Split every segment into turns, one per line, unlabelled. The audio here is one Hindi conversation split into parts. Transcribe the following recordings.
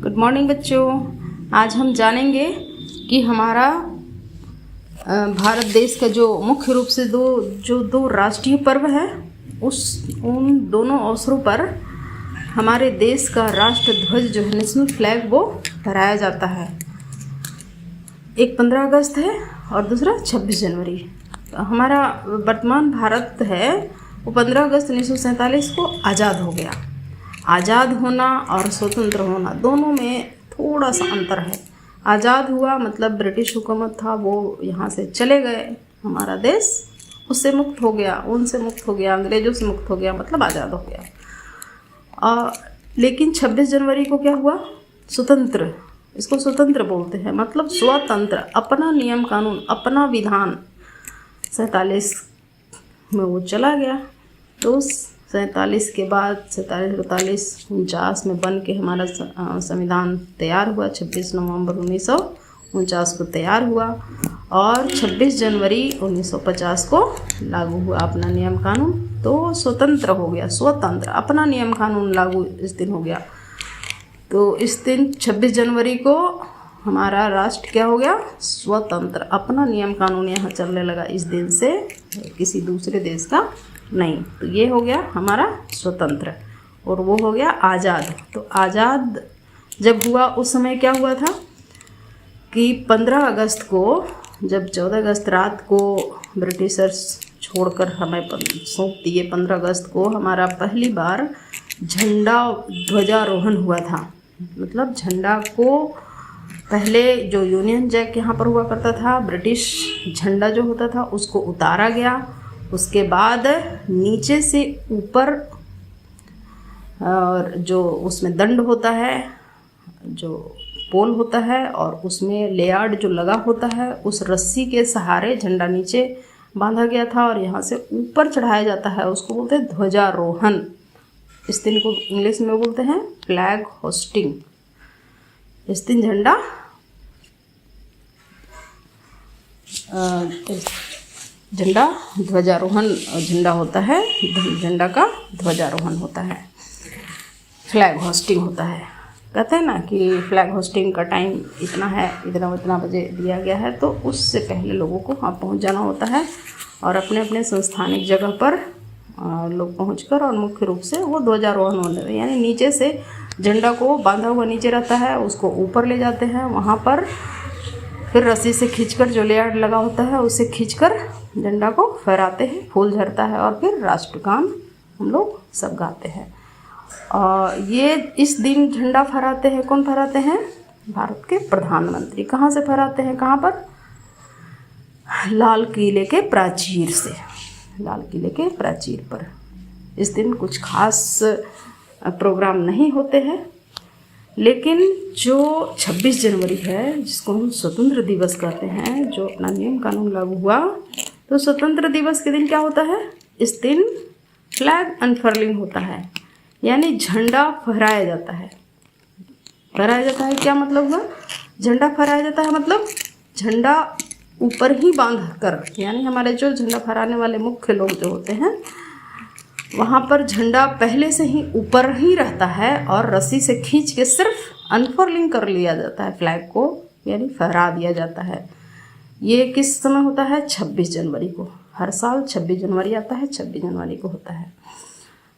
गुड मॉर्निंग बच्चों। आज हम जानेंगे कि हमारा भारत देश का जो मुख्य रूप से दो राष्ट्रीय पर्व है उन दोनों अवसरों पर हमारे देश का राष्ट्र ध्वज जो है नेशनल फ्लैग वो फहराया जाता है। एक 15 अगस्त है और दूसरा 26 जनवरी। तो हमारा वर्तमान भारत है वो 15 अगस्त 1947 को आज़ाद हो गया। आज़ाद होना और स्वतंत्र होना दोनों में थोड़ा सा अंतर है। आज़ाद हुआ मतलब ब्रिटिश हुकूमत था वो यहाँ से चले गए, हमारा देश उससे मुक्त हो गया, उनसे मुक्त हो गया, अंग्रेज़ों से मुक्त हो गया, मतलब आज़ाद हो गया। लेकिन 26 जनवरी को क्या हुआ? स्वतंत्र, इसको स्वतंत्र बोलते हैं, मतलब स्वतंत्र, अपना नियम कानून, अपना विधान 47 में वो चला गया। तो 47 के बाद 47, 48, 49 में बन के हमारा संविधान तैयार हुआ। 26 नवंबर 1949 को तैयार हुआ और 26 जनवरी 1950 को लागू हुआ अपना नियम कानून। तो स्वतंत्र हो गया, स्वतंत्र, अपना नियम कानून लागू इस दिन हो गया। तो इस दिन 26 जनवरी को हमारा राष्ट्र क्या हो गया? स्वतंत्र, अपना नियम कानून यहाँ चलने लगा इस दिन से, किसी दूसरे देश का नहीं। तो ये हो गया हमारा स्वतंत्र और वो हो गया आज़ाद। तो आज़ाद जब हुआ उस समय क्या हुआ था कि 15 अगस्त को, जब 14 अगस्त रात को ब्रिटिशर्स छोड़कर हमें सौंप दिए, 15 अगस्त को हमारा पहली बार झंडा ध्वजारोहण हुआ था। मतलब झंडा को पहले जो यूनियन जैक यहाँ पर हुआ करता था, ब्रिटिश झंडा जो होता था उसको उतारा गया। उसके बाद नीचे से ऊपर और जो उसमें दंड होता है, जो पोल होता है और उसमें लेयार्ड जो लगा होता है, उस रस्सी के सहारे झंडा नीचे बांधा गया था और यहाँ से ऊपर चढ़ाया जाता है, उसको बोलते हैं ध्वजारोहण। इस दिन को इंग्लिश में बोलते हैं फ्लैग होस्टिंग। इस दिन झंडा ध्वजारोहण, झंडा होता है, झंडा का ध्वजारोहण होता है, फ्लैग होस्टिंग होता है। कहते हैं ना कि फ्लैग होस्टिंग का टाइम इतना है, इतना बजे दिया गया है, तो उससे पहले लोगों को वहाँ पहुँच जाना होता है और अपने अपने संस्थानिक जगह पर लोग पहुंचकर और मुख्य रूप से वो ध्वजारोहण होने, यानी नीचे से झंडा को बांधा हुआ नीचे रहता है, उसको ऊपर ले जाते हैं, वहाँ पर फिर रस्सी से खींचकर, जो लेयार्ड लगा होता है उससे खींचकर झंडा को फहराते हैं, फूल झड़ता है और फिर राष्ट्रगान हम लोग सब गाते हैं। और ये इस दिन झंडा फहराते हैं, कौन फहराते हैं? भारत के प्रधानमंत्री। कहाँ से फहराते हैं? कहाँ पर? लाल किले के प्राचीर से, लाल किले के प्राचीर पर। इस दिन कुछ खास प्रोग्राम नहीं होते हैं, लेकिन जो 26 जनवरी है जिसको हम स्वतंत्र दिवस कहते हैं, जो अपना नियम कानून लागू हुआ, तो स्वतंत्र दिवस के दिन क्या होता है? इस दिन फ्लैग अनफर्लिंग होता है, यानी झंडा फहराया जाता है। फहराया जाता है क्या मतलब हुआ? झंडा फहराया जाता है मतलब झंडा ऊपर ही बांध कर, यानी हमारे जो झंडा फहराने वाले मुख्य लोग जो होते हैं वहाँ पर झंडा पहले से ही ऊपर ही रहता है और रस्सी से खींच के सिर्फ अनफर्लिंग कर लिया जाता है, फ्लैग को यानी फहरा दिया जाता है। ये किस समय होता है? 26 जनवरी को। हर साल 26 जनवरी आता है, 26 जनवरी को होता है।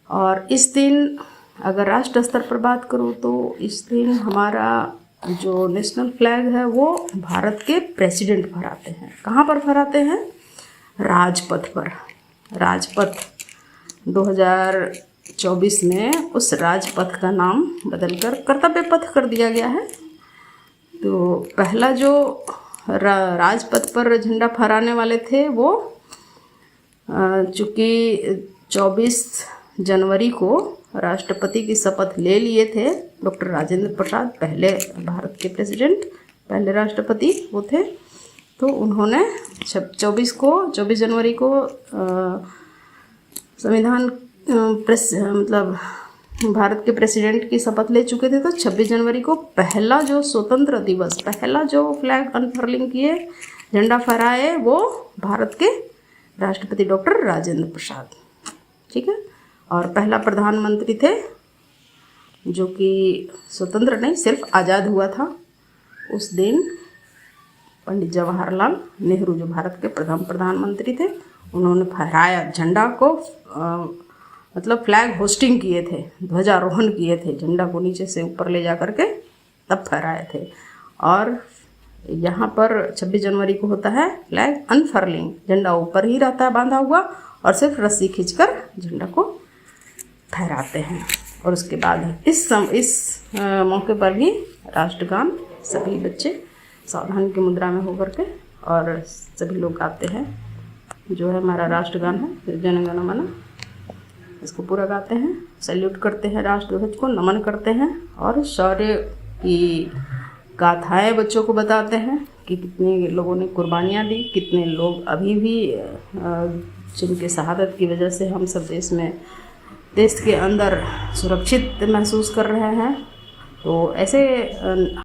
और इस दिन अगर राष्ट्र स्तर पर बात करूँ तो इस दिन हमारा जो नेशनल फ्लैग है वो भारत के प्रेसिडेंट फहराते हैं। कहाँ पर फहराते हैं? राजपथ पर। राजपथ 2024 में उस राजपथ का नाम बदलकर कर्तव्य पथ कर दिया गया है। तो पहला जो राजपथ पर झंडा फहराने वाले थे वो चूँकि 24 जनवरी को राष्ट्रपति की शपथ ले लिए थे डॉक्टर राजेंद्र प्रसाद, पहले भारत के प्रेसिडेंट, पहले राष्ट्रपति वो थे। तो उन्होंने 24 जनवरी को संविधान मतलब भारत के प्रेसिडेंट की शपथ ले चुके थे। तो 26 जनवरी को पहला जो स्वतंत्र दिवस, पहला जो फ्लैग अनफर्लिंग किए, झंडा फहराए, वो भारत के राष्ट्रपति डॉक्टर राजेंद्र प्रसाद। ठीक है। और पहला प्रधानमंत्री थे जो कि स्वतंत्र नहीं सिर्फ आज़ाद हुआ था, उस दिन पंडित जवाहरलाल नेहरू जो भारत के प्रथम प्रधानमंत्री थे, उन्होंने फहराया झंडा को, मतलब फ्लैग होस्टिंग किए थे, ध्वजारोहण किए थे, झंडा को नीचे से ऊपर ले जा करके तब फहराए थे। और यहाँ पर 26 जनवरी को होता है फ्लैग अनफर्लिंग, झंडा ऊपर ही रहता है बांधा हुआ और सिर्फ रस्सी खींचकर झंडा को फहराते हैं। और उसके बाद इस मौके पर भी राष्ट्रगान सभी बच्चे सावधानी की मुद्रा में होकर के और सभी लोग गाते हैं, जो है हमारा राष्ट्रगान है जन गण मन, इसको पूरा गाते हैं, सैल्यूट करते हैं, राष्ट्रध्वज को नमन करते हैं और शौर्य की गाथाएं बच्चों को बताते हैं कि कितने लोगों ने कुर्बानियाँ दी, कितने लोग अभी भी जिनके शहादत की वजह से हम सब देश के अंदर सुरक्षित महसूस कर रहे हैं। तो ऐसे